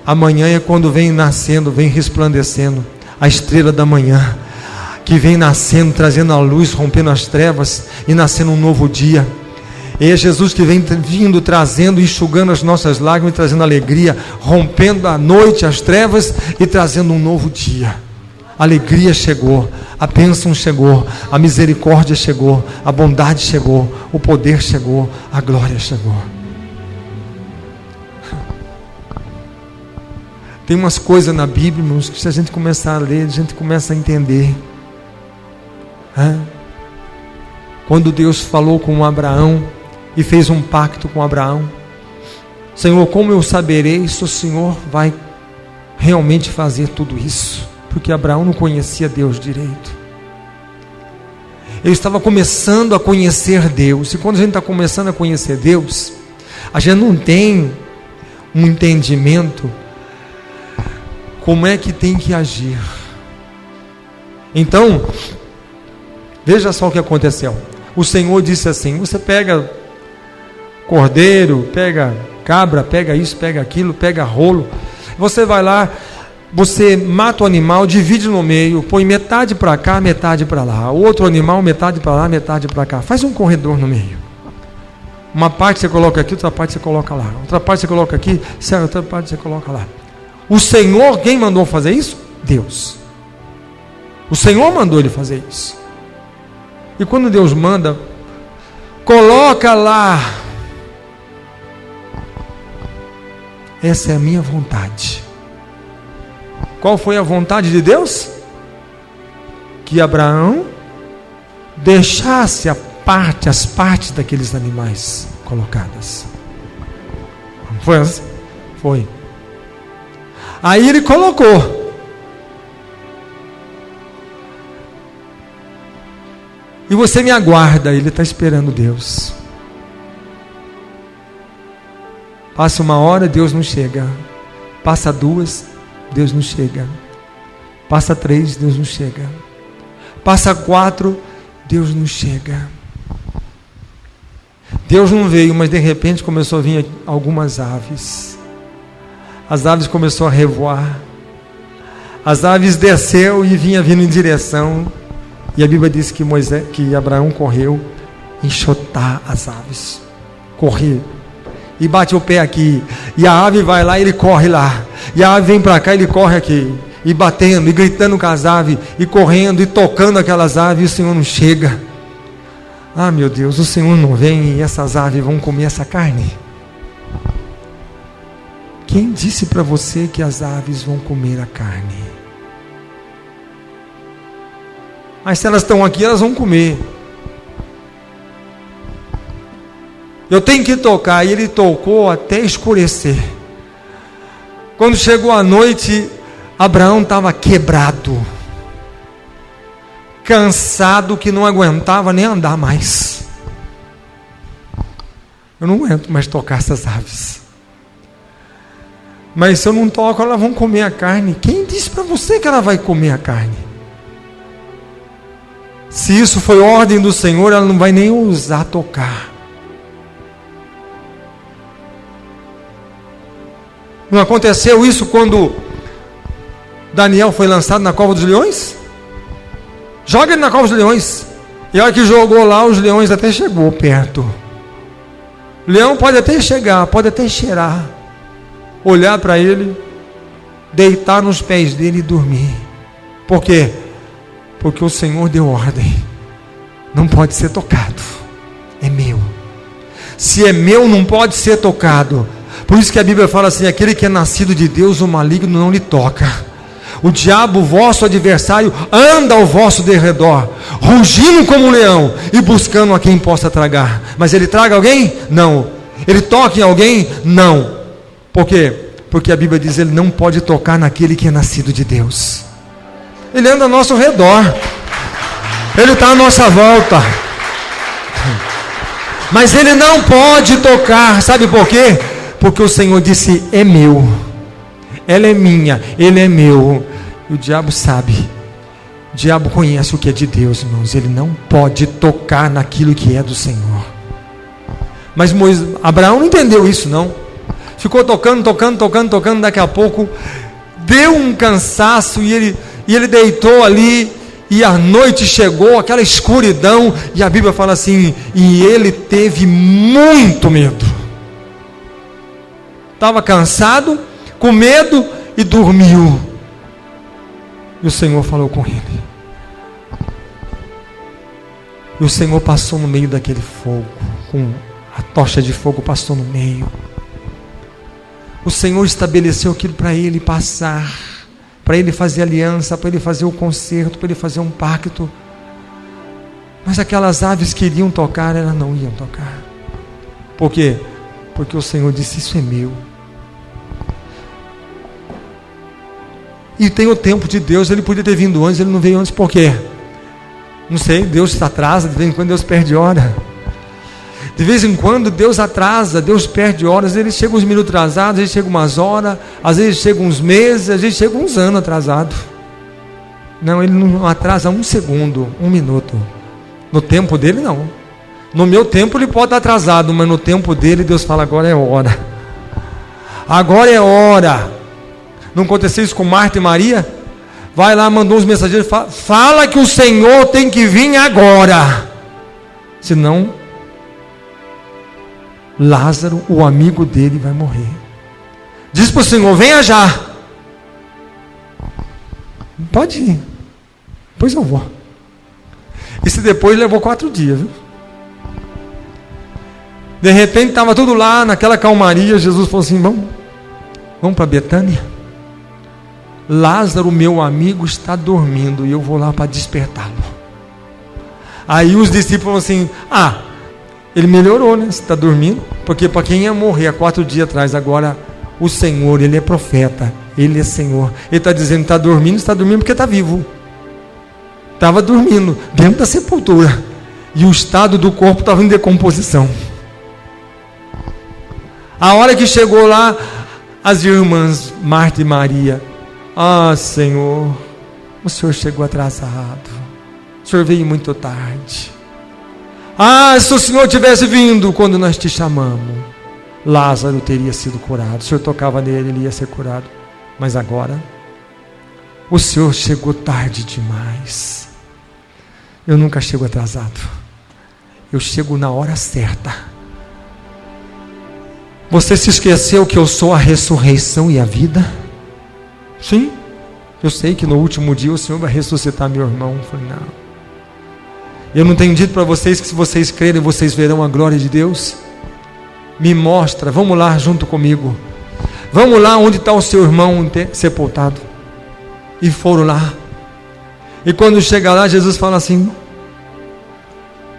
Amanhã é quando vem nascendo, vem resplandecendo a estrela da manhã, que vem nascendo, trazendo a luz, rompendo as trevas e nascendo um novo dia. E é Jesus que vem vindo, trazendo, enxugando as nossas lágrimas, trazendo alegria, rompendo a noite, as trevas e trazendo um novo dia. A alegria chegou, a bênção chegou, a misericórdia chegou, a bondade chegou, o poder chegou, a glória chegou. Tem umas coisas na Bíblia, irmãos, que se a gente começar a ler, a gente começa a entender. Quando Deus falou com Abraão e fez um pacto com Abraão, Senhor, como eu saberei se o Senhor vai realmente fazer tudo isso? Porque Abraão não conhecia Deus direito. Ele estava começando a conhecer Deus. E quando a gente está começando a conhecer Deus, a gente não tem um entendimento como é que tem que agir. Então, veja só o que aconteceu. O Senhor disse assim: você pega cordeiro, pega cabra, pega isso, pega aquilo, pega rolo, você vai lá, você mata o animal, divide no meio, põe metade para cá, metade para lá, o outro animal, metade para lá, metade para cá, faz um corredor no meio. Uma parte você coloca aqui, outra parte você coloca lá, outra parte você coloca aqui, outra parte você coloca lá. O Senhor, quem mandou fazer isso? Deus. O Senhor mandou ele fazer isso. E quando Deus manda, coloca lá. Essa é a minha vontade. Qual foi a vontade de Deus? Que Abraão deixasse as partes daqueles animais colocadas. Foi assim? Foi. Aí ele colocou. E você me aguarda, ele está esperando Deus. Passa uma hora, Deus não chega. Passa duas, Deus não chega. Passa três, Deus não chega. Passa quatro, Deus não chega. Deus não veio, mas de repente começou a vir algumas aves. As aves começaram a revoar. As aves desceu e vinha vindo em direção. E a Bíblia diz que Abraão correu enxotar as aves. Correr. E bate o pé aqui. E a ave vai lá e ele corre lá. E a ave vem para cá e ele corre aqui. E batendo, e gritando com as aves. E correndo, e tocando aquelas aves. E o Senhor não chega. Ah, meu Deus, o Senhor não vem e essas aves vão comer essa carne. Quem disse para você que as aves vão comer a carne? Mas se elas estão aqui, elas vão comer. Eu tenho que tocar. E ele tocou até escurecer. Quando chegou a noite, Abraão estava quebrado, cansado, que não aguentava nem andar mais. Eu não aguento mais tocar essas aves. Mas se eu não toco, elas vão comer a carne. Quem disse para você que ela vai comer a carne? Se isso foi ordem do Senhor, ela não vai nem ousar tocar. Não aconteceu isso quando Daniel foi lançado na cova dos leões? Joga ele na cova dos leões. E a hora que jogou lá, os leões até chegou perto. O leão pode até chegar, pode até cheirar, olhar para ele, deitar nos pés dele e dormir. Por quê? Porque o Senhor deu ordem. Não pode ser tocado. É meu. Se é meu, não pode ser tocado. Por isso que a Bíblia fala assim: aquele que é nascido de Deus, o maligno não lhe toca. O diabo, vosso adversário, anda ao vosso derredor, rugindo como um leão e buscando a quem possa tragar. Mas ele traga alguém? Não. Ele toca em alguém? Não. Por quê? Porque a Bíblia diz: ele não pode tocar naquele que é nascido de Deus. Ele anda ao nosso redor, ele está à nossa volta, mas ele não pode tocar. Sabe por quê? Porque o Senhor disse: é meu. ela é minha, ele é meu. E o diabo sabe, o diabo conhece o que é de Deus, irmãos. Ele não pode tocar naquilo que é do Senhor. Mas Abraão não entendeu isso, não. Ficou tocando, daqui a pouco deu um cansaço e ele deitou ali, e a noite chegou, aquela escuridão, e a Bíblia fala assim, e ele teve muito medo. Estava cansado, com medo, e dormiu. E o Senhor falou com ele. E o Senhor passou no meio daquele fogo, com a tocha de fogo passou no meio. O Senhor estabeleceu aquilo para ele passar, para ele fazer aliança, para ele fazer o concerto, para ele fazer um pacto. Mas aquelas aves que iriam tocar, elas não iam tocar. Por quê? Porque o Senhor disse, isso é meu. E tem o tempo de Deus. Ele podia ter vindo antes, ele não veio antes, por quê? Não sei, Deus está atrasa, de vez em quando Deus perde hora. De vez em quando Deus atrasa, Deus perde horas. Às vezes chega uns minutos atrasados, às vezes chega umas horas, às vezes chega uns meses, às vezes chega uns anos atrasado. Não, ele não atrasa um segundo, um minuto. No tempo dele não. No meu tempo ele pode estar atrasado, mas no tempo dele Deus fala, agora é hora. Agora é hora. Não aconteceu isso com Marta e Maria? Vai lá, mandou os mensageiros, fala que o Senhor tem que vir agora. Senão Lázaro, o amigo dele, vai morrer. Diz para o Senhor, venha já. Pode ir. Pois eu vou. Isso depois levou 4 dias, viu? De repente estava tudo lá, naquela calmaria. Jesus falou assim, vamos para Betânia. Lázaro, meu amigo, está dormindo, e eu vou lá para despertá-lo. Aí os discípulos falaram assim, ele melhorou, né? Você está dormindo? Porque para quem ia morrer há 4 dias atrás, agora o Senhor, ele é profeta, ele é Senhor. Ele está dizendo, está dormindo porque está vivo. Estava dormindo dentro da sepultura, e o estado do corpo estava em decomposição. A hora que chegou lá, as irmãs Marta e Maria, Senhor, o Senhor chegou atrasado, o Senhor veio muito tarde. Se o Senhor tivesse vindo quando nós te chamamos, Lázaro teria sido curado. O Senhor tocava nele, ele ia ser curado. Mas agora, o Senhor chegou tarde demais. Eu nunca chego atrasado. Eu chego na hora certa. Você se esqueceu que eu sou a ressurreição e a vida? Sim, eu sei que no último dia o Senhor vai ressuscitar meu irmão. Eu falei, não. Eu não tenho dito para vocês que se vocês crerem, vocês verão a glória de Deus? Me mostra, vamos lá junto comigo. Vamos lá onde está o seu irmão sepultado. E foram lá. E quando chega lá, Jesus fala assim,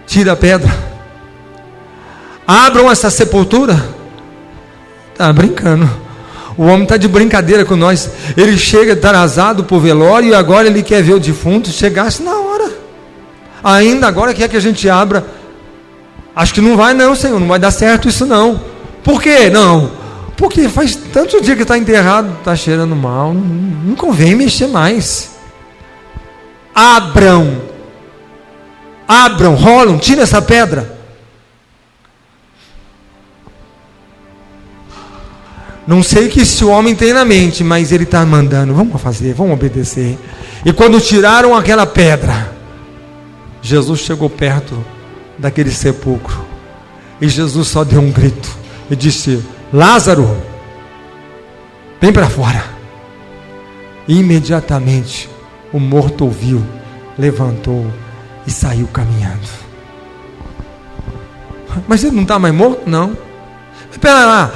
tira a pedra. Abram essa sepultura. Está brincando. O homem está de brincadeira com nós. Ele chega atrasado para o velório, e agora ele quer ver o defunto chegasse na hora. Ainda agora quer que a gente abra. Acho que não vai não, Senhor, não vai dar certo isso não. Por quê? Não, porque faz tantos dias que está enterrado, está cheirando mal, não convém mexer mais. Abram, rolam, tira essa pedra. Não sei o que esse homem tem na mente, mas ele está mandando, vamos fazer, vamos obedecer. E quando tiraram aquela pedra, Jesus chegou perto daquele sepulcro, e Jesus só deu um grito e disse, Lázaro, vem para fora. E imediatamente o morto ouviu, levantou e saiu caminhando. Mas ele não está mais morto? Não. Espera lá,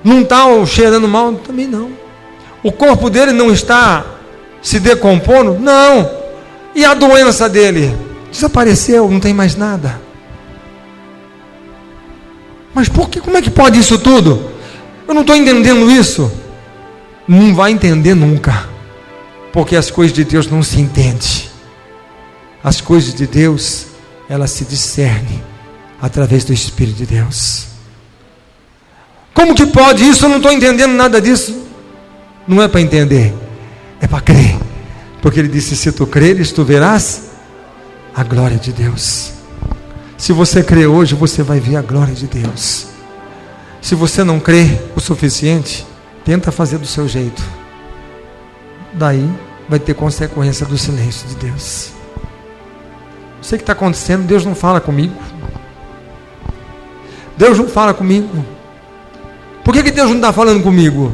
não está cheirando mal? Também não. O corpo dele não está se decompondo? Não. E a doença dele? Desapareceu, não tem mais nada. Mas por que? Como é que pode isso tudo? Eu não estou entendendo isso. Não vai entender nunca, porque as coisas de Deus não se entendem. As coisas de Deus, elas se discernem através do Espírito de Deus. Como que pode isso? Eu não estou entendendo nada disso. Não é para entender, é para crer. Porque ele disse: se tu creres, tu verás a glória de Deus. Se você crê hoje, você vai ver a glória de Deus. Se você não crê o suficiente, tenta fazer do seu jeito. Daí vai ter consequência do silêncio de Deus. Não sei o que está acontecendo, Deus não fala comigo. Deus não fala comigo. Por que Deus não está falando comigo?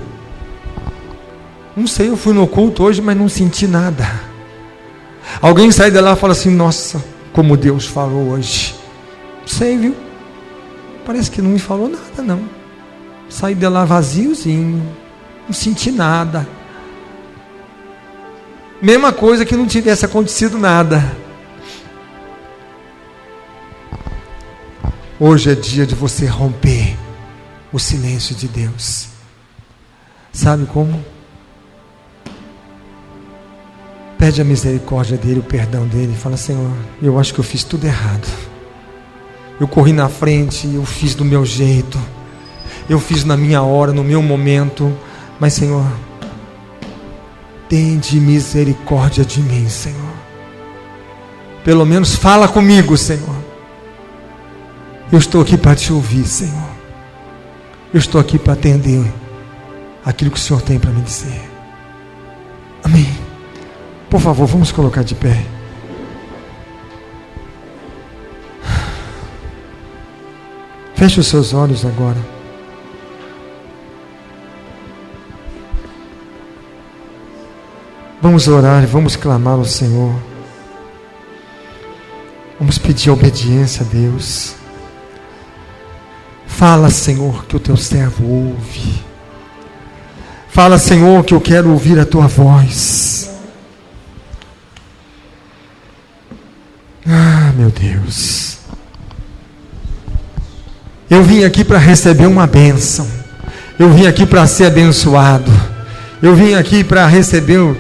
Não sei, eu fui no culto hoje, mas não senti nada. Alguém sai de lá e fala assim: nossa, como Deus falou hoje. Não sei, viu? Parece que não me falou nada, não. Saí de lá vaziozinho, não senti nada. Mesma coisa que não tivesse acontecido nada. Hoje é dia de você romper o silêncio de Deus. Sabe como? Pede a misericórdia dele, o perdão dele. Fala: Senhor, eu acho que eu fiz tudo errado. Eu corri na frente, eu fiz do meu jeito, eu fiz na minha hora, no meu momento. Mas Senhor, tende misericórdia de mim, Senhor. Pelo menos fala comigo, Senhor. Eu estou aqui para te ouvir, Senhor. Eu estou aqui para atender aquilo que o Senhor tem para me dizer. Amém. Por favor, vamos colocar de pé. Feche os seus olhos agora. Vamos orar, vamos clamar ao Senhor. Vamos pedir obediência a Deus. Fala, Senhor, que o teu servo ouve. Fala, Senhor, que eu quero ouvir a tua voz. Ah, meu Deus. Eu vim aqui para receber uma bênção. Eu vim aqui para ser abençoado. Eu vim aqui para receber,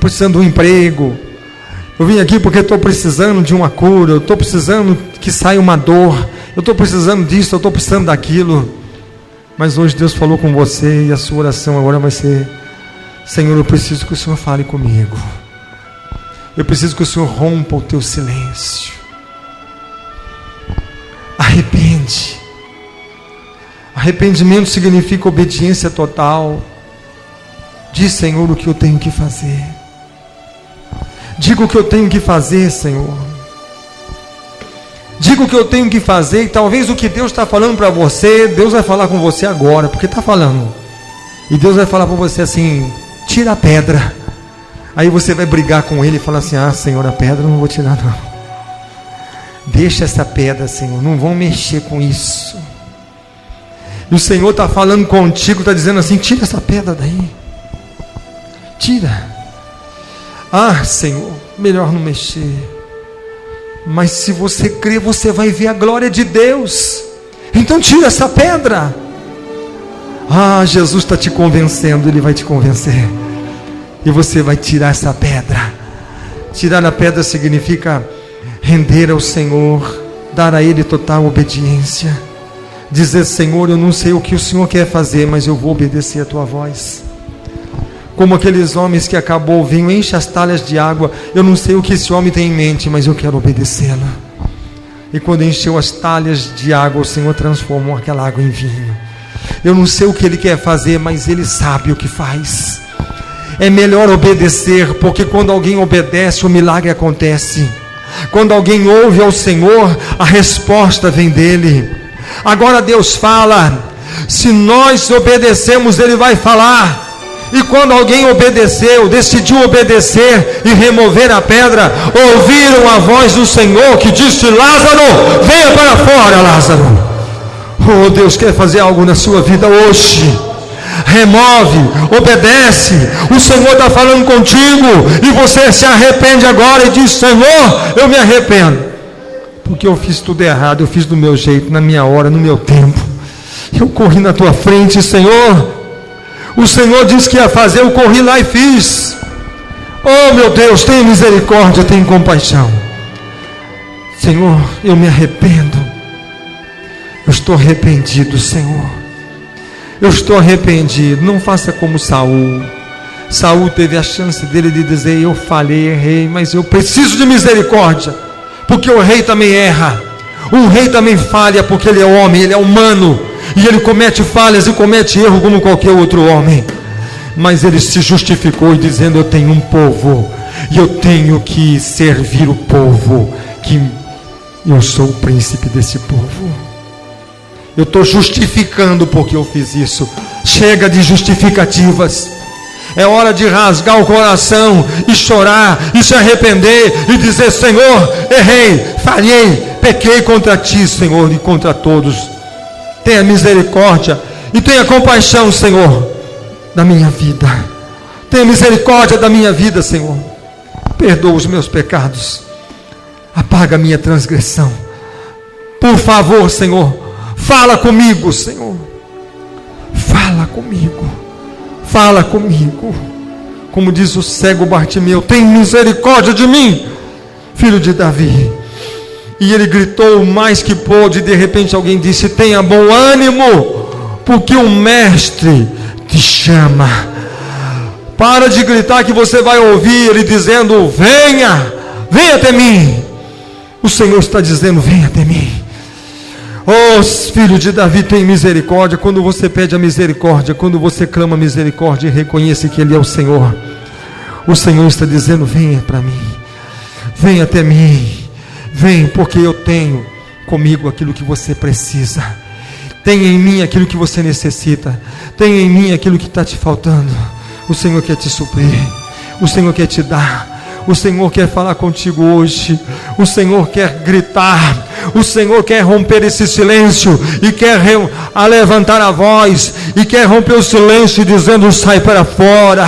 precisando de um emprego. Eu vim aqui porque estou precisando de uma cura. Eu estou precisando que saia uma dor. Eu estou precisando disso, eu estou precisando daquilo. Mas hoje Deus falou com você e a sua oração agora vai ser: Senhor, eu preciso que o Senhor fale comigo. Eu preciso que o Senhor rompa o teu silêncio. Arrepende. Arrependimento significa obediência total. Diz: Senhor, o que eu tenho que fazer. Diga o que eu tenho que fazer, Senhor. Diga o que eu tenho que fazer. E talvez o que Deus está falando para você, Deus vai falar com você agora, porque está falando. E Deus vai falar para você assim: tira a pedra. Aí você vai brigar com ele e falar assim: ah, Senhor, a pedra eu não vou tirar não. Deixa essa pedra, Senhor, não vão mexer com isso. E o Senhor está falando contigo, está dizendo assim: tira essa pedra daí. Tira. Ah, Senhor, melhor não mexer. Mas se você crer, você vai ver a glória de Deus. Então tira essa pedra. Ah, Jesus está te convencendo, Ele vai te convencer. E você vai tirar essa pedra. Tirar a pedra significa render ao Senhor, dar a Ele total obediência. Dizer: Senhor, eu não sei o que o Senhor quer fazer, mas eu vou obedecer a tua voz. Como aqueles homens que acabou o vinho, enche as talhas de água. Eu não sei o que esse homem tem em mente, mas eu quero obedecê-lo. E quando encheu as talhas de água, o Senhor transformou aquela água em vinho. Eu não sei o que Ele quer fazer, mas Ele sabe o que faz. É melhor obedecer, porque quando alguém obedece, o milagre acontece. Quando alguém ouve ao Senhor, a resposta vem dEle. Agora Deus fala. Se nós obedecemos, Ele vai falar. E quando alguém obedeceu, decidiu obedecer e remover a pedra, ouviram a voz do Senhor que disse: Lázaro, venha para fora, Lázaro. Oh, Deus quer fazer algo na sua vida hoje. Remove, obedece. O Senhor está falando contigo e você se arrepende agora e diz: Senhor, eu me arrependo, porque eu fiz tudo errado, eu fiz do meu jeito, na minha hora, no meu tempo. Eu corri na tua frente, Senhor. O Senhor disse que ia fazer, eu corri lá e fiz. Oh, meu Deus, tenha misericórdia, tenha compaixão. Senhor, eu me arrependo. Eu estou arrependido, Senhor. Eu estou arrependido. Não faça como Saul. Saul teve a chance dele de dizer: eu falhei, errei, mas eu preciso de misericórdia, porque o rei também erra, o rei também falha, porque ele é homem, ele é humano, e ele comete falhas e comete erro como qualquer outro homem. Mas ele se justificou dizendo: eu tenho um povo, e eu tenho que servir o povo, que eu sou o príncipe desse povo. Eu estou justificando porque eu fiz isso. Chega de justificativas. É hora de rasgar o coração e chorar e se arrepender e dizer: Senhor, errei, falhei, pequei contra ti, Senhor, e contra todos. Tenha misericórdia e tenha compaixão, Senhor, da minha vida. Tenha misericórdia da minha vida, Senhor. Perdoa os meus pecados. Apaga a minha transgressão. Por favor, Senhor, fala comigo, Senhor. Fala comigo. Fala comigo. Como diz o cego Bartimeu: tem misericórdia de mim, filho de Davi. E ele gritou o mais que pôde. E de repente alguém disse: tenha bom ânimo, porque o mestre te chama. Para de gritar, que você vai ouvir ele dizendo: venha, venha até mim. O Senhor está dizendo: venha até mim. Oh, filho de Davi, tem misericórdia. Quando você pede a misericórdia, quando você clama a misericórdia e reconhece que Ele é o Senhor, o Senhor está dizendo: venha para mim, venha até mim, vem, porque eu tenho comigo aquilo que você precisa. Tenha em mim aquilo que você necessita. Tenha em mim aquilo que está te faltando. O Senhor quer te suprir, o Senhor quer te dar. O Senhor quer falar contigo hoje. O Senhor quer gritar. O Senhor quer romper esse silêncio e quer levantar a voz e quer romper o silêncio dizendo: sai para fora,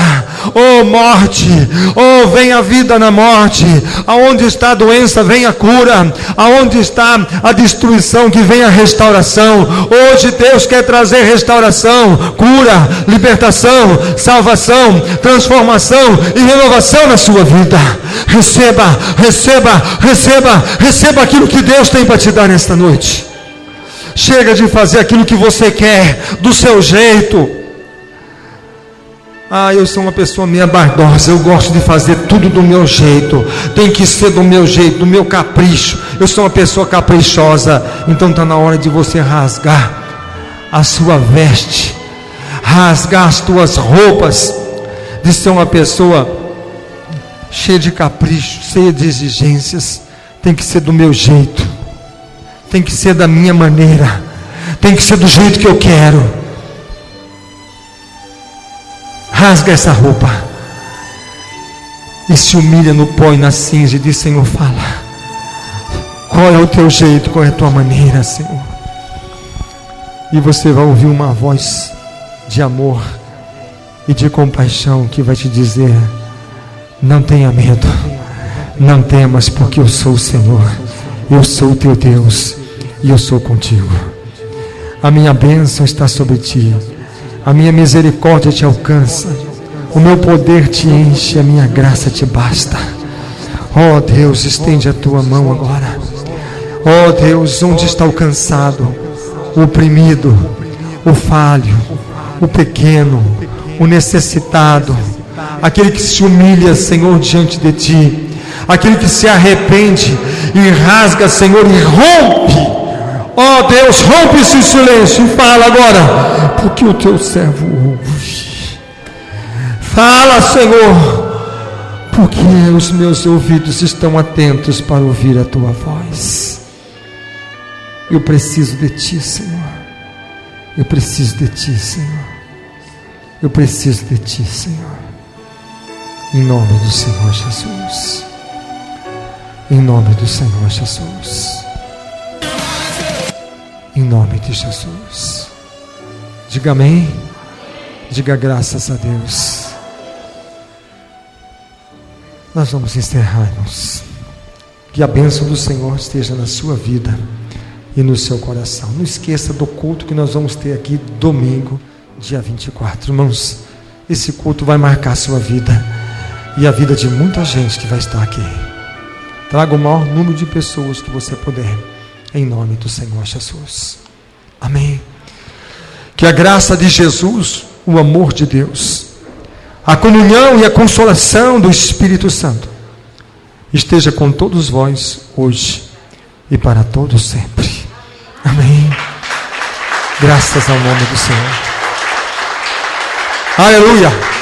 oh morte, oh vem a vida na morte. Aonde está a doença, vem a cura. Aonde está a destruição, que vem a restauração. Hoje Deus quer trazer restauração, cura, libertação, salvação, transformação e renovação na sua vida. Receba, receba, receba, receba aquilo que Deus tem para te dar nesta noite. Chega de fazer aquilo que você quer, do seu jeito. Eu sou uma pessoa meia bardosa, eu gosto de fazer tudo do meu jeito. Tem que ser do meu jeito, do meu capricho. Eu sou uma pessoa caprichosa. Então está na hora de você rasgar a sua veste, rasgar as tuas roupas, de ser uma pessoa cheia de capricho, cheia de exigências. Tem que ser do meu jeito, tem que ser da minha maneira, tem que ser do jeito que eu quero. Rasga essa roupa e se humilha no pó e na cinza e diz: Senhor, fala, qual é o teu jeito, qual é a tua maneira, Senhor? E você vai ouvir uma voz de amor e de compaixão que vai te dizer: não tenha medo, não temas, porque eu sou o Senhor, eu sou o teu Deus e eu sou contigo. A minha bênção está sobre ti, a minha misericórdia te alcança, o meu poder te enche, a minha graça te basta. Oh Deus, estende a tua mão agora. Oh Deus, onde está o cansado, o oprimido, o falho, o pequeno, o necessitado, aquele que se humilha, Senhor, diante de ti, aquele que se arrepende e rasga, Senhor, e rompe. Oh Deus, rompe esse silêncio e fala agora, porque o teu servo ouve. Fala, Senhor, porque os meus ouvidos estão atentos para ouvir a tua voz. Eu preciso de ti, Senhor. Eu preciso de ti, Senhor. Eu preciso de ti, Senhor. Em nome do Senhor Jesus. Em nome do Senhor Jesus. Em nome de Jesus. Diga amém. Diga graças a Deus. Nós vamos encerrar, irmãos. Que a bênção do Senhor esteja na sua vida e no seu coração. Não esqueça do culto que nós vamos ter aqui domingo, dia 24. Irmãos, esse culto vai marcar a sua vida e a vida de muita gente que vai estar aqui. Traga o maior número de pessoas que você puder, em nome do Senhor Jesus. Amém. Que a graça de Jesus, o amor de Deus, a comunhão e a consolação do Espírito Santo esteja com todos vós hoje e para todos sempre. Amém. Graças ao nome do Senhor. Aleluia.